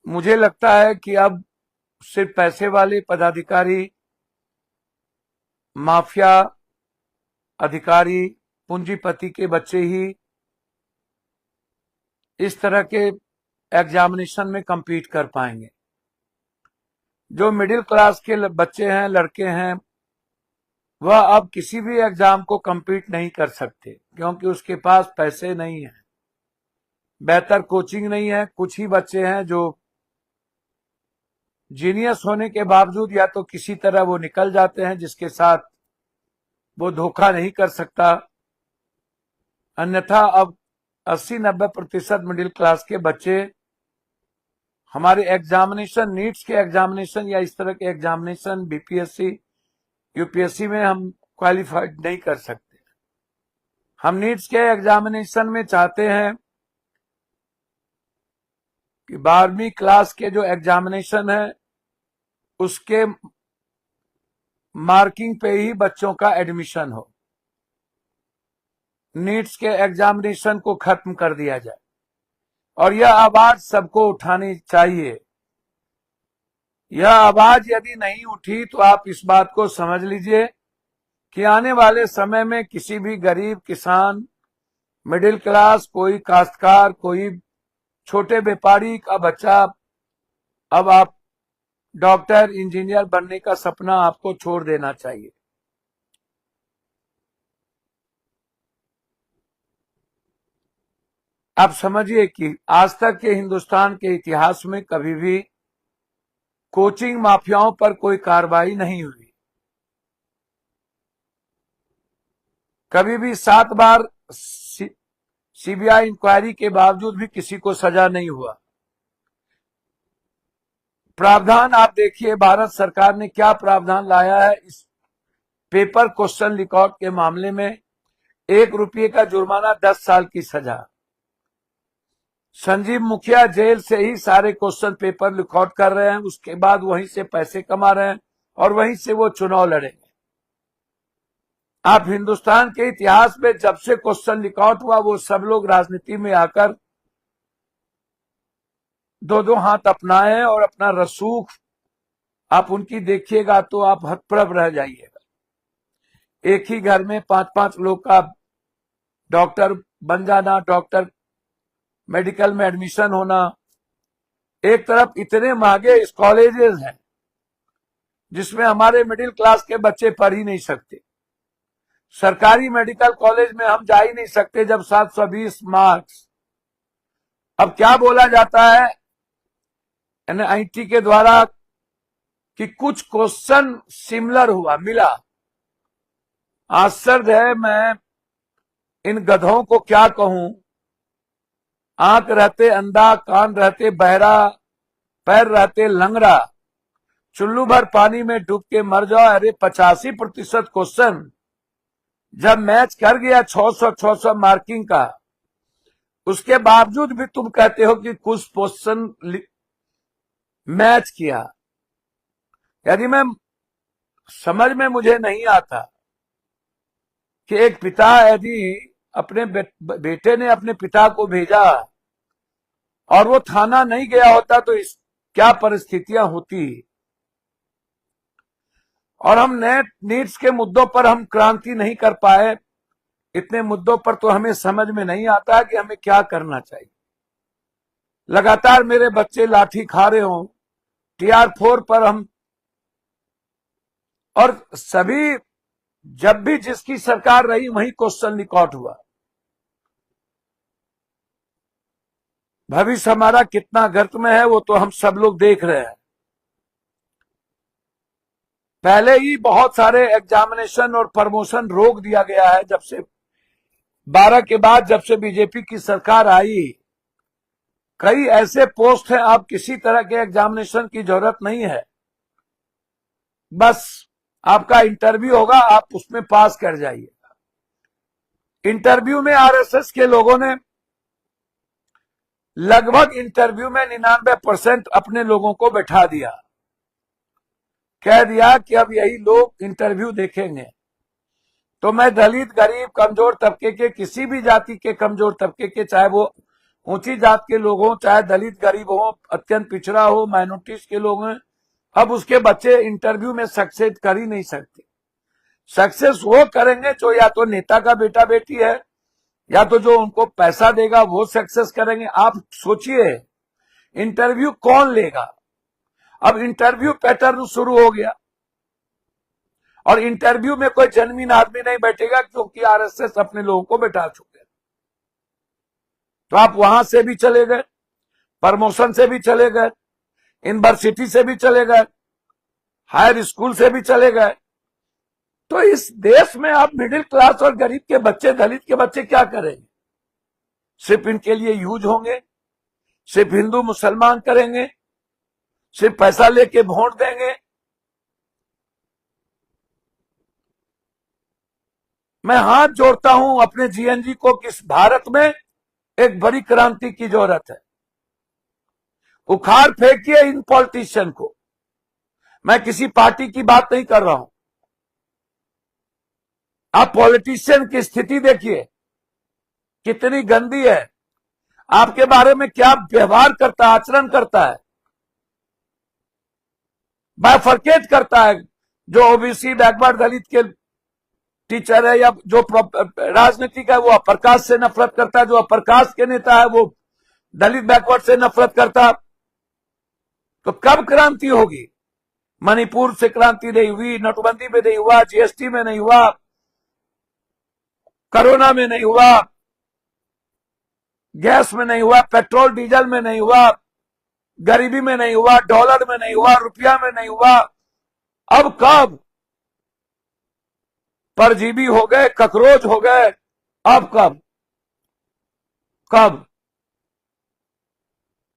मुझे लगता है कि अब सिर्फ पैसे वाले पदाधिकारी, माफिया अधिकारी, पूंजीपति के बच्चे ही इस तरह के एग्जामिनेशन में compete कर पाएंगे। जो मिडिल क्लास के बच्चे हैं, लड़के हैं, वह अब किसी भी एग्जाम को compete नहीं कर सकते क्योंकि उसके पास पैसे नहीं है, बेहतर कोचिंग नहीं है। कुछ ही बच्चे हैं जो जीनियस होने के बावजूद या तो किसी तरह वो निकल जाते हैं जिसके साथ वो धोखा नहीं कर सकता। अन्यथा अब 80-90% मिडिल क्लास के बच्चे हमारे एग्जामिनेशन, नीट्स के एग्जामिनेशन या इस तरह के एग्जामिनेशन बीपीएससी, यूपीएससी में हम क्वालिफाइड नहीं कर सकते। हम नीट्स के एग्जामिनेशन में चाहते हैं कि 12वीं क्लास के जो एग्जामिनेशन है उसके मार्किंग पे ही बच्चों का एडमिशन हो। नीट्स के एग्जामिनेशन को खत्म कर दिया जाए और यह आवाज सबको उठानी चाहिए। यह आवाज यदि नहीं उठी तो आप इस बात को समझ लीजिए कि आने वाले समय में किसी भी गरीब किसान, मिडिल क्लास, कोई काश्तकार, कोई छोटे व्यापारी का बच्चा अब आप डॉक्टर, इंजीनियर बनने का सपना आपको छोड़ देना चाहिए। आप समझिए कि आज तक के हिंदुस्तान के इतिहास में कभी भी कोचिंग माफियाओं पर कोई कार्रवाई नहीं हुई। कभी भी 7 बार सीबीआई इंक्वायरी के बावजूद भी किसी को सजा नहीं हुआ। प्रावधान आप देखिए, भारत सरकार ने क्या प्रावधान लाया है इस पेपर क्वेश्चन रिकॉर्ड के मामले में। 1 रुपये का जुर्माना, 10 साल की सजा। संजीव मुखिया जेल से ही सारे क्वेश्चन पेपर रिकॉर्ड कर रहे हैं, उसके बाद वहीं से पैसे कमा रहे हैं और वहीं से वो चुनाव लड़ेंगे। आप हिंदुस्तान के इतिहास में जब से क्वेश्चन रिकॉर्ड हुआ वो सब लोग राजनीति में आकर 2-2 हाथ अपनाए और अपना रसूख आप उनकी देखिएगा तो आप हतप्रभ रह जाइएगा। एक ही घर में 5-5 लोग का डॉक्टर बन जाना, डॉक्टर मेडिकल में एडमिशन होना। एक तरफ इतने महंगे कॉलेजेस हैं जिसमें हमारे मिडिल क्लास के बच्चे पढ़ ही नहीं सकते। सरकारी मेडिकल कॉलेज में हम जा ही नहीं सकते जब 720 मार्क्स। अब क्या बोला जाता है एनआईटी के द्वारा कि कुछ क्वेश्चन सिमिलर हुआ, मिला। आश्चर्य है, मैं इन गधों को क्या कहूं। आंख रहते अंधा, कान रहते बहरा, पैर रहते लंगड़ा, चुल्लू भर पानी में डूब के मर जाओ। अरे 85% क्वेश्चन जब मैच कर गया 600 मार्किंग का, उसके बावजूद भी तुम कहते हो कि कुछ क्वेश्चन मैच किया। यदि मैं समझ में मुझे नहीं आता कि एक पिता यदि अपने बेटे ने अपने पिता को भेजा और वो थाना नहीं गया होता तो इस क्या परिस्थितियां होती। और हम नीट्स के मुद्दों पर हम क्रांति नहीं कर पाए। इतने मुद्दों पर तो हमें समझ में नहीं आता कि हमें क्या करना चाहिए। लगातार मेरे बच्चे लाठी खा रहे हों, TR4 पर हम, और सभी जब भी जिसकी सरकार रही वही क्वेश्चन रिकॉर्ड हुआ। भविष्य हमारा कितना गर्त में है वो तो हम सब लोग देख रहे हैं। पहले ही बहुत सारे एग्जामिनेशन और प्रमोशन रोक दिया गया है जब से 12 के बाद, जब से बीजेपी की सरकार आई। कई ऐसे पोस्ट हैं, आप किसी तरह के एग्जामिनेशन की जरूरत नहीं है, बस आपका इंटरव्यू होगा, आप उसमें पास कर जाइएगा। इंटरव्यू में आरएसएस के लोगों ने लगभग इंटरव्यू में 99% अपने लोगों को बैठा दिया, कह दिया कि अब यही लोग इंटरव्यू देखेंगे। तो मैं दलित, गरीब, कमजोर तबके के, किसी भी जाति के कमजोर तबके के, चाहे वो ऊंची जात के लोग हों, चाहे दलित गरीब हो, अत्यंत पिछड़ा हो, माइनॉरिटीज के लोग हैं, अब उसके बच्चे इंटरव्यू में सक्सेस कर ही नहीं सकते। सक्सेस वो करेंगे जो या तो नेता का बेटा बेटी है, या तो जो उनको पैसा देगा वो सक्सेस करेंगे। आप सोचिए इंटरव्यू कौन लेगा? अब इंटरव्यू पैटर्न शुरू हो गया, और इंटरव्यू में कोई जेन्युइन आदमी नहीं बैठेगा, क्योंकि आरएसएस अपने लोगों को बैठा चुके हैं। तो आप वहां से भी चले गए, प्रमोशन से भी चले गए, यूनिवर्सिटी से भी चले गए, हायर स्कूल से भी चले गए। तो इस देश में आप मिडिल क्लास और गरीब के बच्चे, दलित के बच्चे क्या करेंगे? सिर्फ इनके लिए यूज होंगे, सिर्फ हिंदू मुसलमान करेंगे, सिर्फ पैसा लेके वोट देंगे। मैं हाथ जोड़ता हूं अपने जीएनजी को कि इस भारत में एक बड़ी क्रांति की जरूरत है। उखाड़ फेंकिए इन पॉलिटिशियन को। मैं किसी पार्टी की बात नहीं कर रहा हूं। आप पॉलिटिशियन की स्थिति देखिए कितनी गंदी है, आपके बारे में क्या व्यवहार करता है, आचरण करता है, बाइफरकेट करता है। जो ओबीसी बैकवर्ड दलित के टीचर है या जो राजनीतिक है वो अपर कास्ट से नफरत करता है, जो अपर कास्ट के नेता है वो दलित बैकवर्ड से नफरत करता। तो कब क्रांति होगी? मणिपुर से क्रांति नहीं हुई, नोटबंदी में नहीं हुआ, जीएसटी में नहीं हुआ, कोरोना में नहीं हुआ, गैस में नहीं हुआ, पेट्रोल डीजल में नहीं हुआ, गरीबी में नहीं हुआ, डॉलर में नहीं हुआ, रुपया में नहीं हुआ। अब कब? परजीवी हो गए, ककरोच हो गए, अब कब?